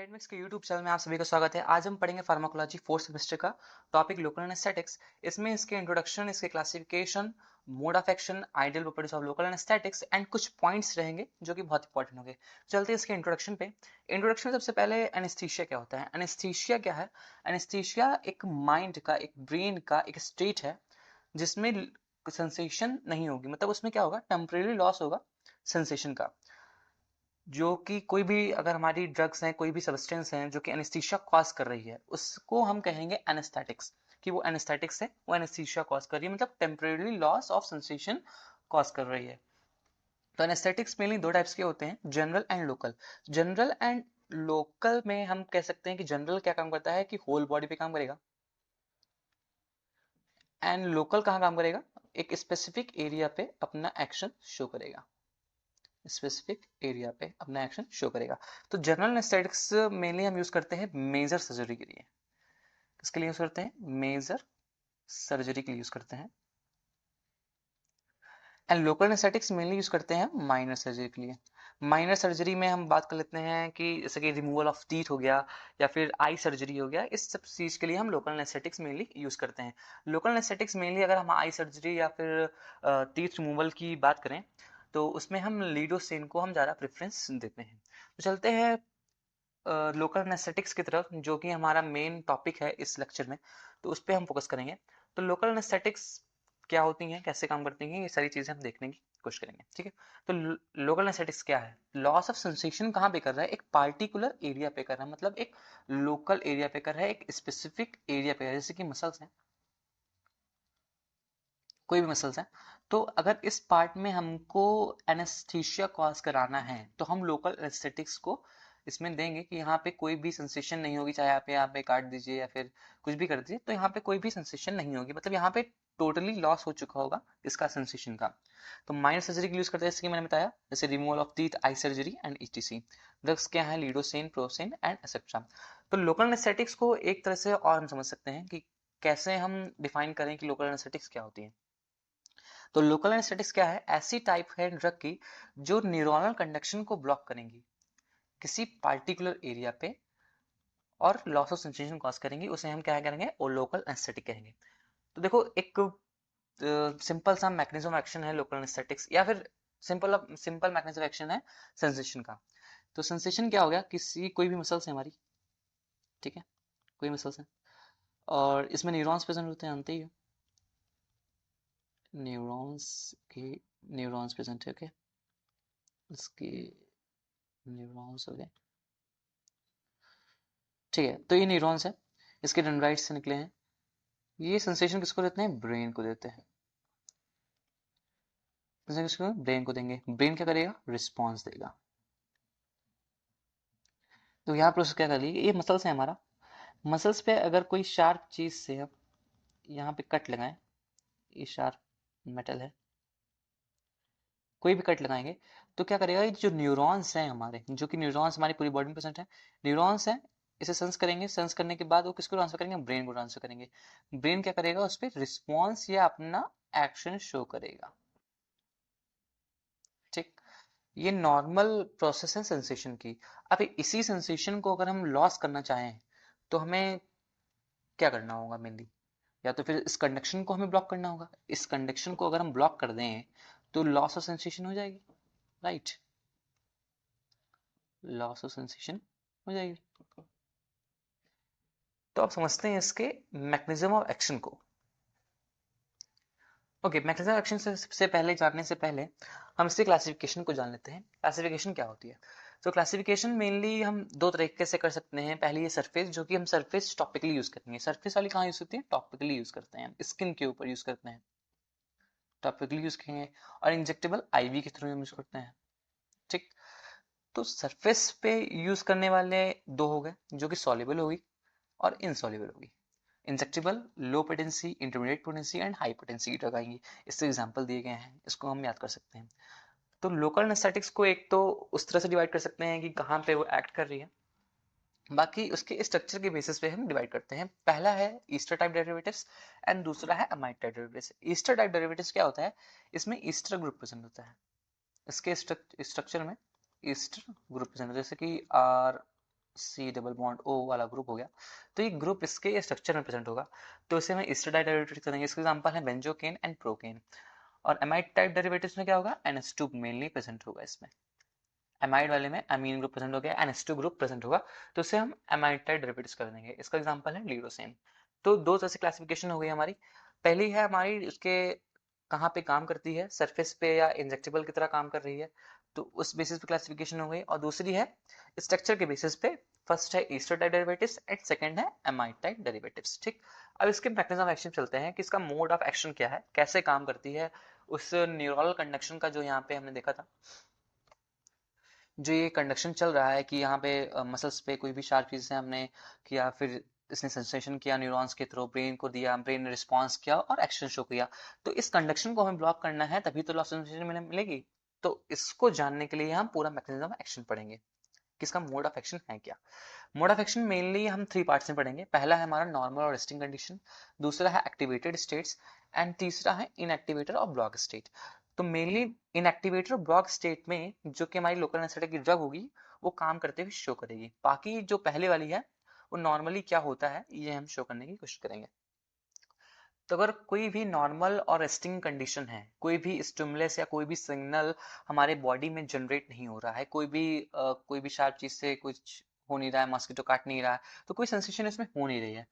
Academics के YouTube channel में आप सभी का स्वागत है। आज हम पढ़ेंगे फार्माकोलॉजी फोर्थ सेमेस्टर का टॉपिक लोकल एनेस्थेटिक्स। इसमें इसके इंट्रोडक्शन, इसके classification, mode of action, ideal properties of local anaesthetics and कुछ पॉइंट्स रहेंगे जो कि बहुत इंपॉर्टेंट होंगे। चलते हैं इसके इंट्रोडक्शन पे। इंट्रोडक्शन सबसे पहले एनेस्थीसिया क्या होता है। एनेस्थीसिया क्या है? एनेस्थीसिया एक माइंड का, एक ब्रेन का एक स्टेट है जिसमें सेंसेशन नहीं होगी। मतलब उसमें क्या होगा, टेम्परेरी लॉस होगा सेंसेशन का। जो कि कोई भी अगर हमारी ड्रग्स हैं, कोई भी सब्सटेंस हैं जो कि एनेस्थीसिया कॉज कर रही है, उसको हम कहेंगे एनेस्थेटिक्स, कि वो एनेस्थेटिक्स है, वो एनेस्थीसिया कॉज कर रही है, मतलब temporary loss of sensation cause कर रही है। तो एनेस्थेटिक्स मेनली दो टाइप्स के होते हैं, general and local. General and local में हम कह सकते हैं कि जनरल क्या काम करता है कि होल बॉडी पे काम करेगा, एंड लोकल कहाँ काम करेगा, एक स्पेसिफिक एरिया पे अपना एक्शन शो करेगा, स्पेसिफिक एरिया पे अपना एक्शन शो करेगा। तो जनरल एनेस्थेटिक्स मेनली हम यूज करते हैं मेजर सर्जरी के लिए। किसके लिए यूज करते हैं? मेजर सर्जरी के लिए यूज करते हैं। And local anaesthetics mainly use करते हैं माइनर सर्जरी के लिए। माइनर सर्जरी में हम बात कर लेते हैं कि जैसे कि रिमूवल ऑफ टीथ हो गया या फिर आई सर्जरी हो गया, इस सब चीज के लिए हम लोकल एनेस्थेटिक्स मेनली यूज करते हैं। लोकल एनेस्थेटिक्स मेनली अगर हम आई सर्जरी या फिर टीथ रिमूवल की बात करें तो उसमें हम लीडोसेन को हम ज़्यादा प्रेफरेंस देते हैं। तो चलते हैं लोकल एनेस्थेटिक्स की तरफ, जो कि हमारा मेन टॉपिक है इस लेक्चर में, तो उस पर हम फोकस करेंगे। तो लोकल एनेस्थेटिक्स क्या होती हैं, कैसे काम करती हैं, ये सारी चीजें हम देखने की कोशिश करेंगे, ठीक है। तो लोकल एनेस्थेटिक्स क्या है? लॉस ऑफ सेंसेशन कहाँ पे कर रहा है? एक पार्टिकुलर एरिया पे कर रहा है, मतलब एक लोकल एरिया पे कर रहा है, एक स्पेसिफिक एरिया पे है, जैसे कि मसल्स हैं, कोई भी मसल्स हैं। तो अगर इस पार्ट में हमको एनेस्थीसिया कॉज कराना है तो हम लोकल एनेस्थेटिक्स को इसमें देंगे कि यहाँ पे कोई भी सेंसेशन नहीं होगी, चाहे आप यहाँ पे काट दीजिए या फिर कुछ भी कर दीजिए, तो यहाँ पे कोई भी सेंसेशन नहीं होगी, मतलब यहाँ पे टोटली लॉस हो चुका होगा इसका सेंसेशन का। तो माइनर सर्जरी के यूज करते हैं, जैसे कि मैंने बताया, जैसे removal of teeth, eye surgery and etc. Drugs क्या है? लीडोसेन, प्रोसेन एंड एक्सेट्रा। तो लोकल एनेस्थेटिक्स को एक तरह से और हम समझ सकते हैं कि कैसे हम डिफाइन करें कि लोकल एनेस्थेटिक्स क्या होती है। तो लोकल एनेस्थेटिक्स क्या है? ऐसी टाइप है ड्रग की जो न्यूरोनल कंडक्शन को ब्लॉक करेंगी किसी पार्टिकुलर एरिया पे और लॉस ऑफ सेंसेशन कॉज करेंगी, उसे हम क्या करेंगे? वो लोकल एनेस्थेटिक कहेंगे। तो देखो, एक सिंपल सा मैकेनिज्म एक्शन है लोकल एनेस्थेटिक्स, या फिर सिंपल सिंपल मैकेनिज्म एक्शन है सेंसेशन का। तो सेंसेशन क्या हो गया? किसी कोई भी मसल्स है हमारी, ठीक है, कोई मसल्स है और इसमें न्यूरॉन्स प्रेजेंट होते हैं, जानते ही हो, न्यूरॉन्स के न्यूरॉन्स प्रेजेंट है, ओके, इसके न्यूरॉन्स हो गए, ठीक है। तो ये न्यूरॉन्स है, इसके डेंड्राइट से निकले हैं। ये सेंसेशन किसको देते हैं? ब्रेन को देते हैं। किसको? ब्रेन को देंगे। ब्रेन क्या करेगा? रिस्पॉन्स देगा। तो यहाँ प्रोसेस क्या कर ली, ये मसल्स है हमारा, मसल्स पे अगर कोई शार्प चीज से हम यहाँ पे कट लगाएं, ये शार्प मेटल है, कोई भी कट लगाएंगे तो क्या करेगा, ये जो न्यूरॉन्स हैं हमारे, जो कि न्यूरॉन्स हमारी पूरी बॉडी में प्रेजेंट है, न्यूरॉन्स हैं, इसे सेंस करेंगे, सेंस करने के बाद वो किसको ट्रांसफर करेंगे? ब्रेन को ट्रांसफर करेंगे। ब्रेन क्या करेगा? उस पर रिस्पॉन्स या अपना एक्शन शो करेगा, ठीक। ये नॉर्मल प्रोसेस है सेंसेशन की। अब इसी सेंसेशन को अगर हम लॉस करना चाहें तो हमें क्या करना होगा मेनली? या तो फिर इस कंडक्शन को हमें ब्लॉक करना होगा। इस कंडक्शन को अगर हम ब्लॉक कर दें तो लॉस ऑफ सेंसेशन हो जाएगी, राइट, लॉस ऑफ सेंसेशन हो जाएगी। तो आप समझते हैं इसके मैकेनिज्म ऑफ एक्शन को। ओके, मैकेनिज्म ऑफ एक्शन से पहले, जानने से पहले हम इसके क्लासिफिकेशन को जान लेते हैं। क्लासिफिकेशन क्या होती है? तो क्लासिफिकेशन मेनली हम दो तरीके से कर सकते हैं। पहली है सरफेस, जो कि हम सरफेस टॉपिकली यूज करेंगे। सरफेस वाली कहाँ यूज होती है? टॉपिकली यूज करते हैं, स्किन के ऊपर यूज करते हैं, टॉपिकली यूज करेंगे। और इंजेक्टेबल आईवी के थ्रू यूज करते हैं, ठीक। तो सरफेस पे यूज करने वाले दो हो गए, जो कि सॉल्युबल होगी और इनसॉल्युबल होगी। Injectable low potency, intermediate potency and high potency की ड्रग आएंगी। इससे एग्जांपल दिए गए हैं, इसको हम याद कर सकते हैं। तो लोकल एनेस्थेटिक्स को एक तो उस तरह से डिवाइड कर सकते हैं कि कहाँ पे वो एक्ट कर रही है, बाकी उसके स्ट्रक्चर के बेसिस पे हम डिवाइड करते हैं। पहला है ईस्टर टाइप डेरिवेटिव्स एंड दूसरा है amide type derivatives. Easter type derivatives क्या होता है? इसमें ईस्टर ग्रुप प्रेजेंट होता है, इसके स्ट्रक्चर में ईस्टर ग्रुप प्रेजेंट होता है, जैसे कि R C double bond O वाला ग्रुप हो गया, तो ये ग्रुप इसके स्ट्रक्चर में प्रेजेंट होगा, तो इसे हम एस्टरडाइड डेरिवेटिव करेंगे। इसके एग्जांपल है बेंजोकेन एंड प्रोकेन। और एमाइड टाइप डेरिवेटिव्स में क्या होगा, NH2 मेनली प्रेजेंट होगा इसमें। एमाइड वाले में अमीन ग्रुप प्रेजेंट हो गया, NH2 ग्रुप प्रेजेंट होगा, तो इसे हम एमाइड टाइप डेरिवेटिव्स कर देंगे। इसका एग्जांपल है लीरोसेन। तो दो तरह से क्लासिफिकेशन हो गई हमारी। पहली है हमारी उसके कहाँ पे काम करती है, सरफेस पे या इंजेक्टेबल की तरह काम कर रही है, तो उस बेसिस पे क्लासिफिकेशन हो गई। और दूसरी है स्ट्रक्चर के बेसिस पे, फर्स्ट है Easter type derivatives and second है एमाइड टाइप डेरिवेटिव्स। ठीक, अब इसके मैकेनिज्म ऑफ एक्शन चलते हैं कि इसका मोड ऑफ एक्शन क्या है, कैसे काम करती है। उस न्यूरल कंडक्शन का जो यहाँ पे हमने देखा था, जो ये कंडक्शन चल रहा है कि यहाँ पे मसल्स पे कोई भी शार्प चीज से हमने किया, फिर इसने सेंसेशन किया न्यूरॉन्स के थ्रू, ब्रेन को दिया, ब्रेन ने रिस्पॉन्स किया और एक्शन शो किया। तो इस कंडक्शन को हमें ब्लॉक करना है, तभी तो लॉस ऑफ सेंसेशन मिलेगी। तो इसको जानने के लिए हम पूरा मैकेनिज्म ऑफ एक्शन पढ़ेंगे कि इसका मोड ऑफ एक्शन है क्या। मोड ऑफ एक्शन मेनली हम 3 पार्ट्स में पढ़ेंगे। पहला है हमारा नॉर्मल और रेस्टिंग कंडीशन, दूसरा है एक्टिवेटेड स्टेट्स एंड तीसरा है इनएक्टिवेटर और ब्लॉक स्टेट। तो मेनली इनएक्टिवेटर और ब्लॉक स्टेट में जो कि हमारी लोकल एनेस्थेटिक की ड्रग होगी वो काम करते हुए शो करेगी। बाकी जो पहले वाली है वो नॉर्मली क्या होता है ये हम शो करने की कोशिश करेंगे। तो अगर कोई भी नॉर्मल और रेस्टिंग कंडीशन है, कोई भी स्टिमुलस या कोई भी सिग्नल हमारे बॉडी में जनरेट नहीं हो रहा है, कोई भी शार्प चीज से कुछ हो नहीं रहा है, मॉस्किटो काट नहीं रहा है, तो कोई सेंसेशन इसमें हो नहीं रही है,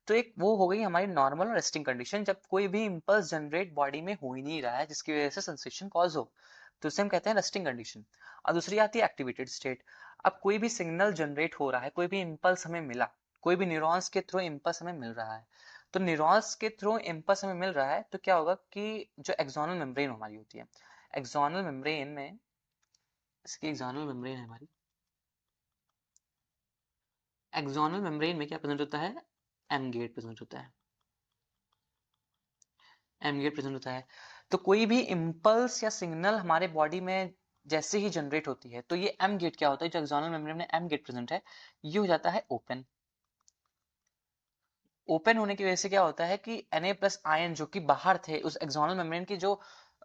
तो एक वो हो गई हमारी नॉर्मल और रेस्टिंग कंडीशन, जब कोई भी इम्पल्स जनरेट बॉडी में हो ही नहीं रहा है जिसकी वजह से सेंसेशन कॉज हो, तो उसे हम कहते हैं रेस्टिंग कंडीशन। और दूसरी आती है एक्टिवेटेड स्टेट। अब कोई भी सिग्नल जनरेट हो रहा है, कोई भी इम्पल्स हमें मिला, कोई भी न्यूरॉन्स के थ्रू इम्पल्स हमें मिल रहा है, तो न्यूरॉन्स के थ्रू इम्पल्स हमें मिल रहा है, तो क्या होगा कि जो एक्सोनल मेम्ब्रेन हमारी होती है, एक्सोनल मेम्ब्रेन में, इसकी एक्सोनल मेम्ब्रेन है हमारी, एक्सोनल मेम्ब्रेन में क्या प्रेजेंट होता है, एम गेट प्रेजेंट होता है, एम गेट प्रेजेंट होता है। तो कोई भी इम्पल्स या सिग्नल हमारे बॉडी में जैसे ही जनरेट होती है, तो ये एम गेट क्या होता है, जो एक्सोनल मेम्ब्रेन में एम गेट प्रेजेंट है, ये हो जाता है ओपन। ओपन होने की वजह से क्या होता है कि Na प्लस आयन जो कि बाहर थे, उस एक्सोनल मेम्ब्रेन की जो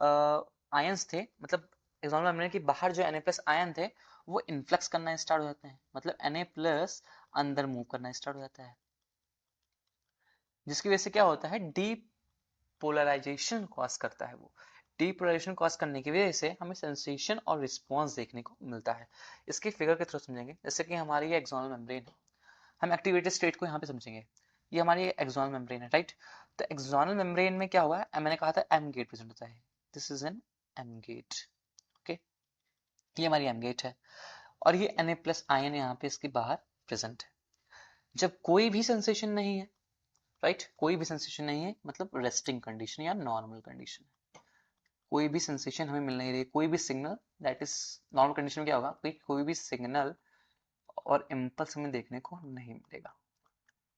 आयंस थे, मतलब एक्सोनल मेम्ब्रेन के बाहर जो Na प्लस आयन थे वो इन्फ्लक्स करना स्टार्ट हो जाते हैं, मतलब Na प्लस अंदर मूव करना स्टार्ट हो जाता है, जिसकी वजह से क्या होता है, डीपोलराइजेशन कॉज करता है। वो डीपोलराइजेशन कॉज करने की वजह से हमें सेंसेशन और रिस्पॉन्स देखने को मिलता है। इसके फिगर के थ्रू समझेंगे, जैसे कि हमारी ये एक्सोनल मेम्ब्रेन है, हम एक्टिवेटेड स्टेट को यहाँ पे समझेंगे। ये हमारी एक्सोनल मेम्ब्रेन है, राइट। तो एक्सोनल मेम्ब्रेन में क्या हुआ है, मैंने कहा था एम गेट प्रेजेंट होता है, this is an M gate. Okay, ये हमारी एम गेट है, और ये Na प्लस आयन यहाँ पे इसके बाहर प्रेजेंट है। जब कोई भी सेंसेशन नहीं है, राइट, कोई भी सेंसेशन नहीं है, मतलब रेस्टिंग कंडीशन या नॉर्मल कंडीशन है, कोई भी सेंसेशन हमें मिल नहीं रही, कोई भी signal, that is normal condition में क्या होगा, कोई भी सिग्नल और इम्पल्स हमें देखने को नहीं मिलेगा,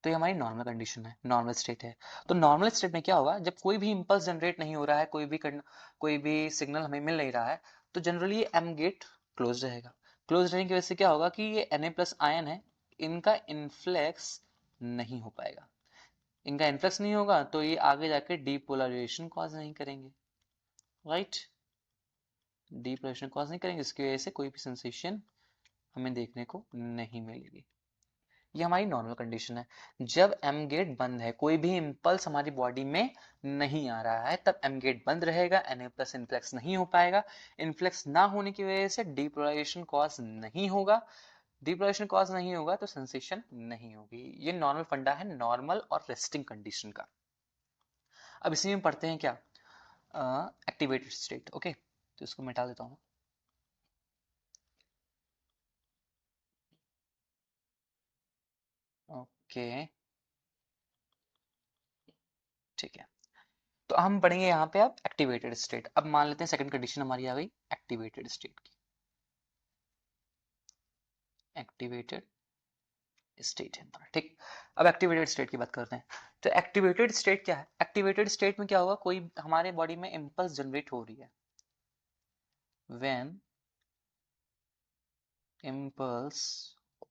तो ये हमारी नॉर्मल कंडीशन है, नॉर्मल स्टेट है। तो नॉर्मल स्टेट में क्या होगा, जब कोई भी इम्पल्स जनरेट नहीं हो रहा है, कोई भी सिग्नल हमें मिल नहीं रहा है, तो जनरली ये एम गेट क्लोज रहेगा। क्लोज रहने की वजह से क्या होगा कि ये Na प्लस आयन है, इनका इन्फ्लेक्स नहीं हो पाएगा। इनका इन्फ्लेक्स नहीं होगा तो ये आगे जाके डीपोलराइजेशन कॉज नहीं करेंगे, राइट, डीपोलराइजेशन कॉज नहीं करेंगे, इसकी वजह से कोई भी सेंसेशन हमें देखने को नहीं मिलेगी। ये हमारी नॉर्मल कंडीशन है। जब एम गेट बंद है, कोई भी इम्पल्स हमारी बॉडी में नहीं आ रहा है, तब एम गेट बंद रहेगा, Na प्लस इन्फ्लेक्स नहीं हो पाएगा। इन्फ्लेक्स ना होने की वजह से डीपोलराइजेशन कॉज नहीं होगा, डीपोलराइजेशन कॉज नहीं होगा तो सेंसेशन नहीं होगी। ये नॉर्मल फंडा है नॉर्मल और रेस्टिंग कंडीशन का। अब इसी में पढ़ते हैं क्या, एक्टिवेटेड स्टेट। ओके, तो इसको मिटा देता हूँ। ओके, ठीक है, तो हम पढ़ेंगे यहाँ पे अब एक्टिवेटेड स्टेट। अब मान लेते हैं सेकंड कंडीशन हमारी आ गई एक्टिवेटेड स्टेट की, एक्टिवेटेड स्टेट है हमारा, ठीक। अब एक्टिवेटेड स्टेट की बात करते हैं। तो एक्टिवेटेड स्टेट क्या है, एक्टिवेटेड स्टेट में क्या होगा, कोई हमारे बॉडी में इम्पल्स जनरेट हो रही है, व्हेन इम्पल्स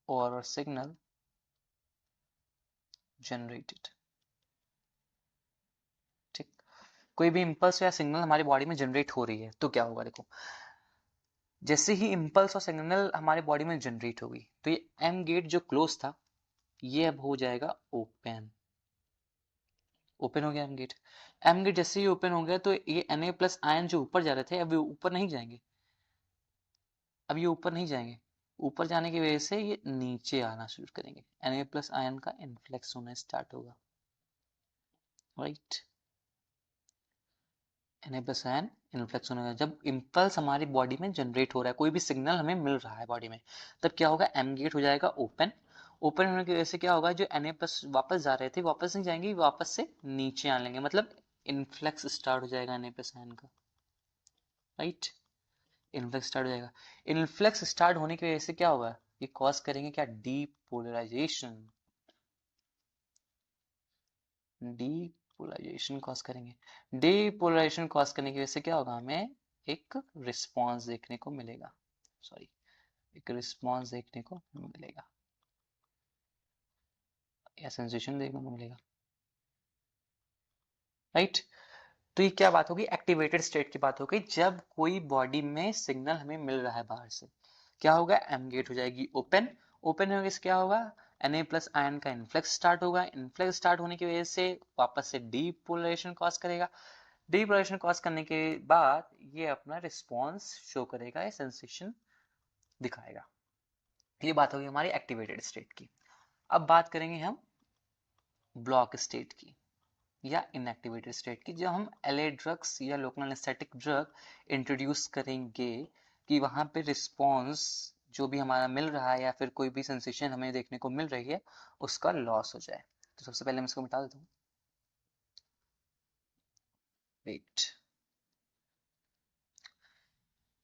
और सिग्नल जनरेटेड, ठीक। कोई भी इम्पल्स या सिग्नल हमारी बॉडी में जनरेट हो रही है तो क्या होगा, देखो, जैसे ही इम्पल्स और सिग्नल हमारे बॉडी में जनरेट होगी तो ये एम गेट जो क्लोज था ये अब हो जाएगा ओपन। ओपन हो गया एम गेट। एम गेट जैसे ही ओपन हो गया तो ये Na प्लस आयन जो ऊपर जा रहे थे अब ये ऊपर नहीं जाएंगे। अब ये ऊपर नहीं जाएंगे, ऊपर जाने की वजह से ये नीचे आना शुरू करेंगे। Na प्लस आयन का इन्फ्लेक्स होना स्टार्ट होगा, right. Na plus ion influx होने का जब इम्पल्स हमारी बॉडी में जनरेट हो रहा है, कोई भी सिग्नल हमें मिल रहा है बॉडी में, तब क्या होगा, एम गेट हो जाएगा ओपन। ओपन होने की वजह से क्या होगा, जो Na प्लस वापस जा रहे थे वापस नहीं जाएंगे, वापस से नीचे आ लेंगे, मतलब इन्फ्लेक्स स्टार्ट हो जाएगा Na प्लस आयन का, राइट। इन्फ्लेक्स स्टार्ट हो जाएगा। इन्फ्लेक्स स्टार्ट होने की वजह से क्या होगा, ये कॉज करेंगे क्या, डीपोलराइजेशन। डीपोलराइजेशन कॉज करेंगे। डीपोलराइजेशन कॉज करने की वजह से क्या होगा, हमें एक रिस्पॉन्स देखने को मिलेगा, सॉरी, एक रिस्पॉन्स देखने को मिलेगा या सेंसेशन देखने को मिलेगा, राइट। तो ये क्या बात होगी, एक्टिवेटेड स्टेट की बात हो गई। जब कोई बॉडी में सिग्नल हमें मिल रहा है बाहर से, क्या होगा, एम गेट हो जाएगी ओपन। ओपन होने से क्या होगा, Na प्लस आयन का इन्फ्लेक्स स्टार्ट होगा। इन्फ्लेक्स स्टार्ट होने की वजह से वापस से डीपोलराइजेशन कॉज करेगा। डीपोलराइजेशन कॉज करने के बाद ये अपना रिस्पॉन्स शो करेगा, ये सेंसेशन दिखाएगा। ये बात होगी हमारी एक्टिवेटेड स्टेट की। अब बात करेंगे हम ब्लॉक स्टेट की या इनएक्टिवेटेड स्टेट की। जब हम एलए ड्रग्स या लोकल एनेस्थेटिक ड्रग इंट्रोड्यूस करेंगे कि वहां पे रिस्पॉन्स जो भी हमारा मिल रहा है या फिर कोई भी सेंसेशन हमें देखने को मिल रही है उसका लॉस हो जाए। तो सबसे पहले मैं इसको मिटा देता हूँ, वेट।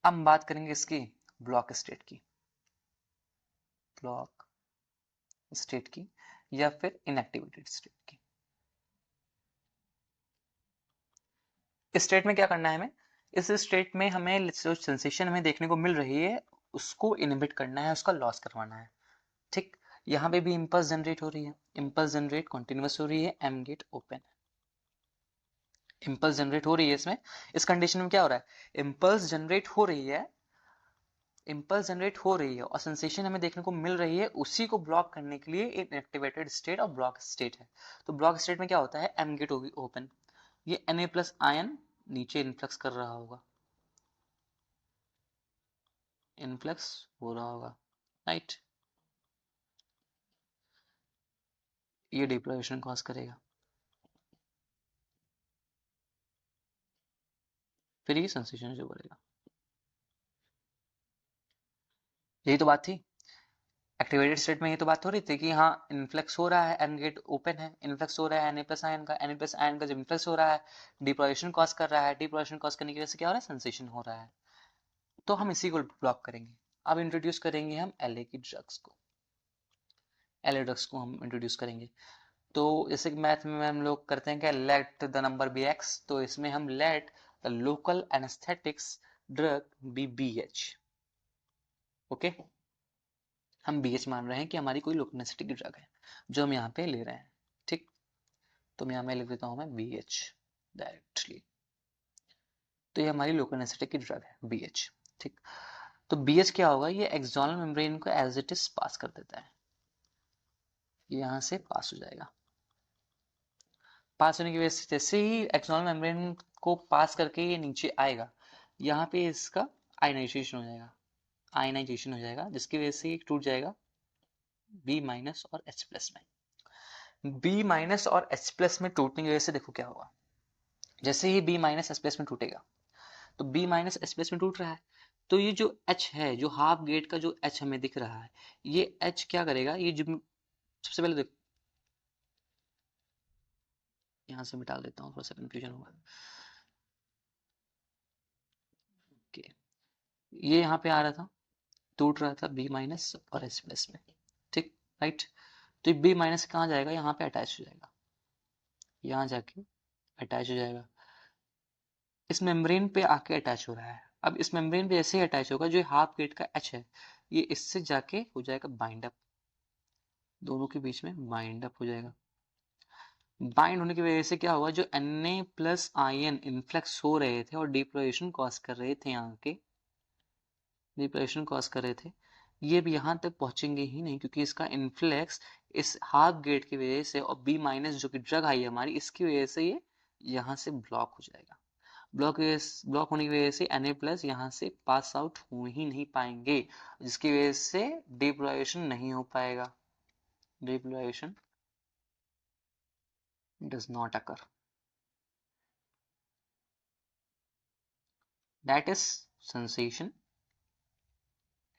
अब हम बात करेंगे इसकी ब्लॉक स्टेट की, ब्लॉक स्टेट की या फिर इनएक्टिवेटेड स्टेट की। इस स्टेट में क्या करना है हमें, इस स्टेट में हमें जो सेंसेशन हमें देखने को मिल रही है उसको इनहिबिट करना है, उसका लॉस करवाना है, ठीक। यहाँ पे भी इम्पल्स जनरेट हो रही है, इम्पल्स जनरेट कॉन्टिन्यूस हो रही है, M gate open. Impulse generate हो रही है इसमें, इस कंडीशन में क्या हो रहा है, इम्पल्स जनरेट हो रही है, इम्पल्स जनरेट हो रही है और सेंसेशन हमें देखने को मिल रही है, उसी को ब्लॉक करने के लिए एक एक्टिवेटेड स्टेट और ब्लॉक स्टेट है। तो ब्लॉक स्टेट में क्या होता है, एम गेट होगी ओपन, ये Na प्लस आयन नीचे इन्फ्लक्स कर रहा होगा, इन्फ्लक्स हो रहा होगा, राइट। ये डिप्लोरेशन कॉज करेगा, फिर ये सेंसेशन जो बोलेगा। यही तो बात थी, एक्टिवेटेड स्टेट में ये तो बात हो रही थी कि हाँ इन्फ्लेक्स हो रहा है, एम गेट ओपन है, इन्फ्लेक्स हो रहा है Na प्लस आयन का, Na प्लस आयन का जब इन्फ्लेक्स हो रहा है डिपोलेशन कॉज कर रहा है, डिपोलेशन कॉज करने की वजह से क्या हो रहा है, सेंसेशन हो रहा है। तो हम इसी को ब्लॉक करेंगे। अब इंट्रोड्यूस करेंगे हम एलए की ड्रग्स को, एलए ड्रग्स को हम इंट्रोड्यूस करेंगे। तो जैसे कि मैथ में हम लोग करते हैं क्या, let the number B X, तो इसमें हम let the local anaesthetics drug B B H, okay. हम बी एच मान रहे हैं कि हमारी कोई लोकल एनेस्थेटिक ड्रग है जो हम यहाँ पे ले रहे हैं, ठीक। तो यहाँ मैं लिख देता हूँ मैं बी एच डायरेक्टली, तो ये हमारी लोकल एनेस्थेटिक की ड्रग है बी एच, ठीक। तो बी एच क्या होगा, ये एक्सोनल मेम्ब्रेन को एज इट इज पास कर देता है, ये यहाँ से पास हो जाएगा। पास होने की वजह से जैसे ही एक्सोनल मेम्ब्रेन को पास करके ये नीचे आएगा, यहाँ पे इसका आयनाइजेशन हो जाएगा, आयनाइजेशन हो जाएगा, जिसकी वजह से ये टूट जाएगा बी माइनस और एच प्लस में। बी माइनस और एच प्लस में टूटने की वजह से देखो क्या होगा, जैसे ही बी माइनस एच प्लस में टूटेगा, तो बी माइनस एच प्लस में टूट रहा है, तो ये जो एच है, जो हाफ गेट का जो एच हमें दिख रहा है, ये एच क्या करेगा, ये जो सबसे पहले देखो, यहाँ से मिटा देता हूँ, थोड़ा सा कंफ्यूजन होगा, ओके। ये यहाँ पे आ रहा था, टूट रहा था बी माइनस और एच प्लस में, ठीक, राइट। तो बी माइनस कहाँ जाएगा, यहाँ पे अटैच हो जाएगा, यहाँ जाके अटैच हो जाएगा, इस मेम्ब्रेन पे आके अटैच हो रहा है। अब इस मेम्ब्रेन पे जैसे ही अटैच होगा, जो हाफ गेट का एच है, ये इससे जाके हो जाएगा बाइंड अप, दोनों के बीच में बाइंड अप हो जाएगा। बाइंड होने की वजह से क्या होगा, जो Na प्लस आयन इन्फ्लेक्स हो रहे थे और डिपोलराइजेशन कॉज कर रहे थे यहाँ के, डिप्रेशन कॉज कर रहे थे, ये भी यहाँ तक पहुंचेंगे ही नहीं, क्योंकि इसका इन्फ्लेक्स इस हाफ गेट की वजह से और बी माइनस जो कि ड्रग आई है हमारी, इसकी वजह से ये यहाँ से ब्लॉक हो जाएगा। ब्लॉक होने की वजह से Na+ यहाँ से पास आउट हो ही नहीं पाएंगे, जिसकी वजह से डिपोलाइजेशन नहीं हो पाएगा। Depolarisation does not occur, that is sensation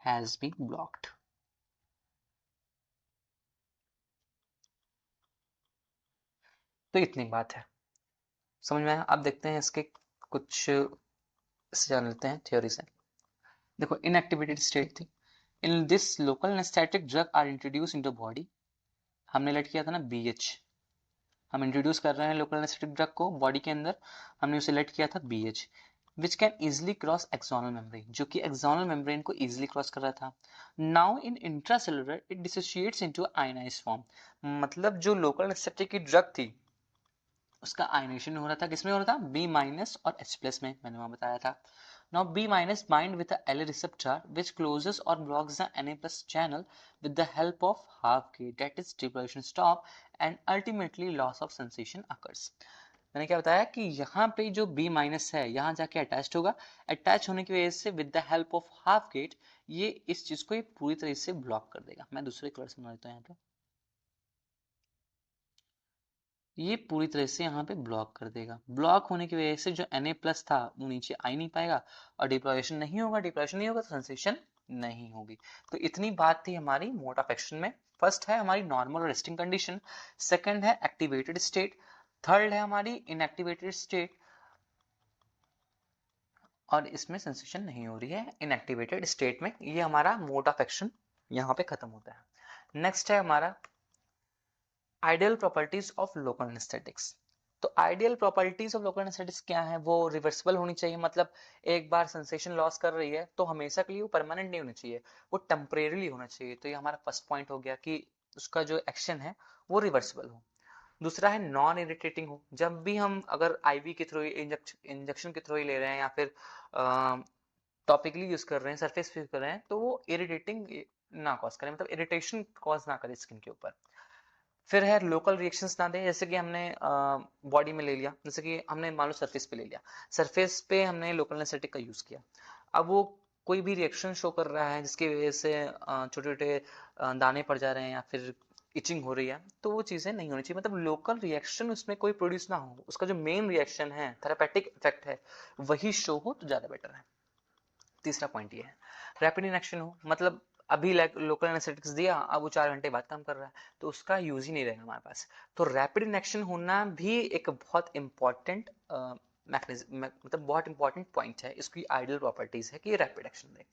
has been blocked। तो इतनी बात है, समझ में आया। अब देखते हैं इसके कुछ इससे जान लेते हैं थ्योरी से। देखो, इनएक्टिवेटेड स्टेट थी। In this local anaesthetic drug are introduce into body. हमने लेट किया था ना BH, हम इंट्रोड्यूस कर रहे हैं लोकल एनेस्थेटिक ड्रग को बॉडी के अंदर, हमने उसे लेट किया था BH, which can easily cross axonal membrane, जो कि एक्सोनल मेम्ब्रेन को इजिली क्रॉस कर रहा था। Now in intracellular it dissociates into ionised form, मतलब जो लोकल एनेस्थेटिक की ड्रग थी उसका आयनेशन हो रहा था, किसमें हो रहा था? B- और H+ में, मैंने वहां बताया था। Now B- bind with the L receptor which closes or blocks the Na+ channel with the help of half gate, that is depletion stop, and ultimately loss of sensation occurs। मैंने क्या बताया कि यहाँ पे जो B- है यहाँ जाके अटैच होगा, अटैच होने की वजह से with the help of half gate ये इस चीज को पूरी तरह से ब्लॉक कर देगा। मैं दूसरे कलर से बना देता हूँ यहाँ पे, ये पूरी तरह से यहाँ पे ब्लॉक कर देगा। ब्लॉक होने की वजह से जो Na+ था वो नीचे आ ही नहीं पाएगा, और डिप्लॉयशन नहीं होगा, डिप्लॉयशन नहीं होगा तो सेंसेशन नहीं होगी। तो इतनी बात थी हमारी मोड ऑफ एक्शन में। फर्स्ट है हमारी नॉर्मल रेस्टिंग कंडीशन, सेकंड है एक्टिवेटेड स्टेट, थर्ड है हमारी इनएक्टिवेटेड स्टेट, और इसमें सेंसेशन नहीं हो रही है इनएक्टिवेटेड स्टेट में। ये हमारा मोड ऑफ एक्शन यहाँ पे खत्म होता है। नेक्स्ट है हमारा ideal properties of local anaesthetics. तो ideal properties of local anaesthetics क्या है? वो रिवर्सिबल होनी चाहिए, मतलब एक बार सेंसेशन लॉस कर रही है तो हमेशा के लिए वो परमानेंट नहीं होनी चाहिए, वो टेम्परेरीली होना चाहिए। तो ये हमारा फर्स्ट पॉइंट हो गया कि उसका जो एक्शन है वो रिवर्सिबल हो। दूसरा है नॉन इरिटेटिंग हो, जब भी हम अगर IV के थ्रू इंजेक्शन के थ्रू ही ले रहे हैं या फिर टॉपिकली यूज कर रहे हैं, सरफेस यूज कर रहे हैं, तो वो इरिटेटिंग ना कॉज करे, मतलब इरिटेशन कॉज ना करे स्किन के ऊपर। फिर है लोकल रिएक्शंस ना दे, जैसे कि हमने बॉडी में ले लिया, जैसे कि हमने मान लो सरफेस पे ले लिया, सरफेस पे हमने लोकल एनेस्थेटिक का यूज किया, अब वो कोई भी रिएक्शन शो कर रहा है जिसकी वजह से छोटे छोटे दाने पड़ जा रहे हैं या फिर इचिंग हो रही है, तो वो चीजें नहीं होनी चाहिए। मतलब लोकल रिएक्शन उसमें कोई प्रोड्यूस ना हो, उसका जो मेन रिएक्शन है, थेरापेटिक इफेक्ट है, वही शो हो तो ज्यादा बेटर है। तीसरा पॉइंट ये है रैपिड इनएक्शन हो, मतलब अभी लोकल एनेस्थेटिक्स दिया, अब वो 4 घंटे बाद काम कर रहा है, तो उसका यूज ही नहीं रहेगा हमारे पास। तो रैपिड इनएक्शन होना भी एक बहुत इंपॉर्टेंट मैकेनिज्म, मतलब बहुत इंपॉर्टेंट पॉइंट है, इसकी आइडियल प्रॉपर्टीज है कि रैपिड एक्शन दे।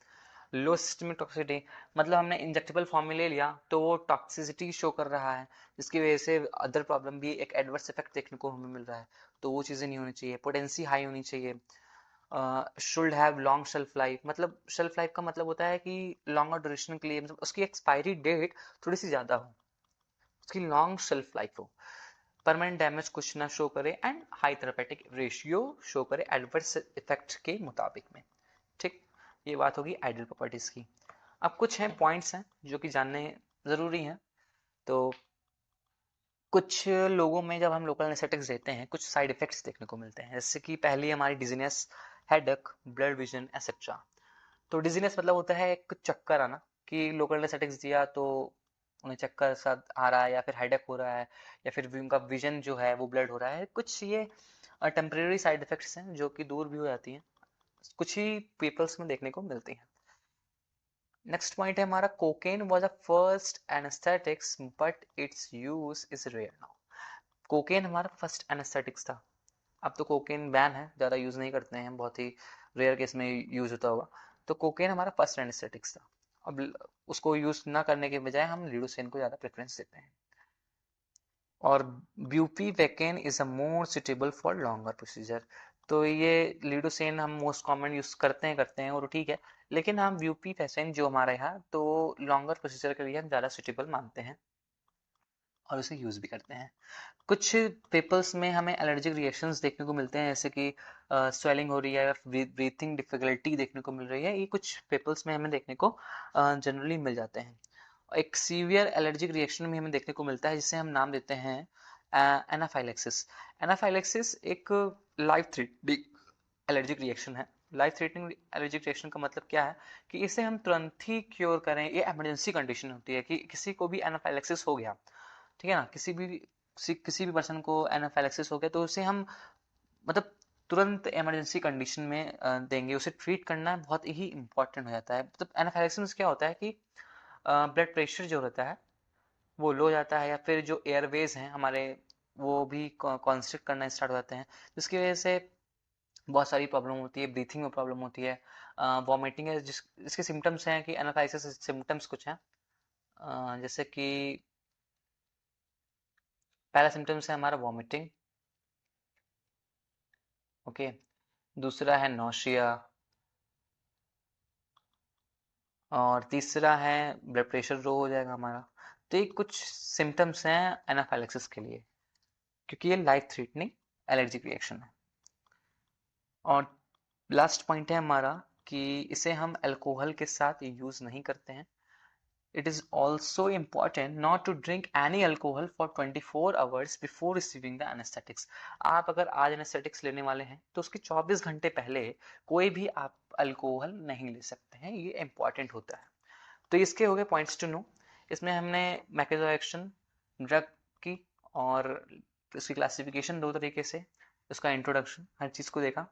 लो सिस्टमिक टॉक्सिसिटी, मतलब हमने इंजेक्टेबल फॉर्म में ले लिया तो वो टॉक्सिसिटी शो कर रहा है, जिसकी वजह से अदर प्रॉब्लम भी, एक एडवर्स इफेक्ट देखने को हमें मिल रहा है, तो वो चीजें नहीं होनी चाहिए। पोटेंसी हाई होनी चाहिए। Should have long shelf life, मतलब शेल्फ लाइफ का मतलब होता है कि लॉन्गर ड्यूरेशन के लिए, मतलब उसकी एक्सपायरी डेट थोड़ी सी ज्यादा हो, उसकी लॉन्ग शेल्फ लाइफ हो, परमानेंट डैमेज कुछ ना शो करे, and high therapeutic ratio show करे एडवर्स इफेक्ट के मुताबिक में। ठीक, ये बात होगी आइडियल प्रॉपर्टीज की। अब कुछ हैं पॉइंट्स हैं जो कि जानने जरूरी हैं। तो कुछ लोगों में जब हम लोकल एनेस्थेटिक्स देते हैं कुछ साइड इफेक्ट्स देखने को मिलते हैं, जैसे कि पहली हमारी dizziness, headache, blood vision etcetera. तो डिजीनेस मतलब होता है एक चक्कर आना, कि लोकल एनेस्थेटिक्स दिया तो उन्हें चक्कर साथ आ रहा है, या फिर हेडेक हो रहा है, या फिर उनका विजन जो है वो ब्लड हो रहा है। कुछ ये टेम्परेरी साइड इफेक्ट्स हैं जो कि दूर भी हो जाती हैं, कुछ ही पीपल्स में देखने को मिलती हैं। नेक्स्ट पॉइंट है हमारा cocaine was a first anaesthetics but its use is rare now. Cocaine हमारा फर्स्ट एनेस्थेटिक्स था, अब तो कोकेन बैन है, ज़्यादा यूज़ नहीं करते हैं, बहुत ही रेयर केस में यूज़ होता होगा। तो कोकेन हमारा फर्स्ट एनेस्थेटिक्स था, अब उसको यूज़ ना करने के बजाय हम लिडोसेन को ज़्यादा प्रेफरेंस देते हैं। और bupivacaine is a more suitable for longer procedure. तो ये लिडोसेन हम मोस्ट कॉमन यूज़ करते हैं और ठीक है, लेकिन हम ब्यूपीवेकेन जो हमारा यहाँ तो लॉन्गर प्रोसीजर के लिए हम ज़्यादा सुटेबल मानते हैं। और उसे यूज़ भी करते हैं। कुछ पेपर्स में हमें एलर्जिक रिएक्शंस देखने को मिलते हैं, जैसे कि स्वेलिंग हो रही है या ब्रीथिंग डिफिकल्टी देखने को मिल रही है, ये कुछ पेपर्स में हमें देखने को जनरली मिल जाते हैं। एक सीवियर एलर्जिक रिएक्शन में हमें देखने को मिलता है जिसे हम नाम देते हैं एनाफाइलेक्सिस। एनाफाइलेक्सिस एक लाइफ थ्रेटनिंग एलर्जिक रिएक्शन है। लाइफ थ्रेटनिंग एलर्जिक रिएक्शन का मतलब क्या है कि इसे हम तुरंत ही क्योर करें, ये इमरजेंसी कंडीशन होती है कि किसी को भी एनाफाइलेक्सिस हो गया, ठीक है ना, किसी भी पर्सन को एनाफाइलेक्सिस हो गया तो उसे हम मतलब तुरंत इमरजेंसी कंडीशन में देंगे, उसे ट्रीट करना बहुत ही इंपॉर्टेंट हो जाता है। मतलब एनाफाइलेक्सिस क्या होता है कि ब्लड प्रेशर जो रहता है वो लो हो जाता है, या फिर जो एयरवेज हैं हमारे वो भी कॉन्स्ट्रिक्ट करना स्टार्ट हो जाते हैं, जिसकी वजह से बहुत सारी प्रॉब्लम होती है, ब्रीथिंग में प्रॉब्लम होती है, वॉमिटिंग है। इसके सिम्टम्स हैं कि एनाफाइलेक्सिस सिम्टम्स कुछ हैं, जैसे कि पहला सिम्टम्स है हमारा वॉमिटिंग, ओके। दूसरा है नौशिया, और तीसरा है ब्लड प्रेशर लो हो जाएगा हमारा। तो ये कुछ सिम्टम्स हैं एनाफाइलेक्सिस के लिए, क्योंकि ये लाइफ थ्रेटनिंग एलर्जिक रिएक्शन है। और लास्ट पॉइंट है हमारा कि इसे हम अल्कोहल के साथ यूज नहीं करते हैं। It is also important not to drink any alcohol for 24 hours before receiving the anaesthetics. आप अगर आज एनेस्थेटिक्स लेने वाले हैं तो उसके 24 घंटे पहले कोई भी आप अल्कोहल नहीं ले सकते हैं, ये इंपॉर्टेंट होता है। तो इसके हो गए पॉइंट्स टू नो। इसमें हमने मैकेनिज्म ऑफ एक्शन, ड्रग की, और इसकी क्लासिफिकेशन दो तरीके से, उसका इंट्रोडक्शन, हर चीज़ को देखा।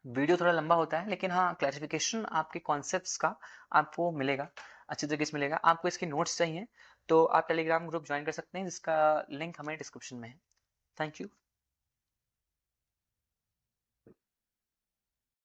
वीडियो थोड़ा लंबा होता है, लेकिन हाँ क्लासिफिकेशन आपके कॉन्सेप्ट्स का आपको मिलेगा, अच्छी तरीके से मिलेगा। आपको इसके नोट्स चाहिए तो आप टेलीग्राम ग्रुप ज्वाइन कर सकते हैं, जिसका लिंक हमें डिस्क्रिप्शन में है। Thank you.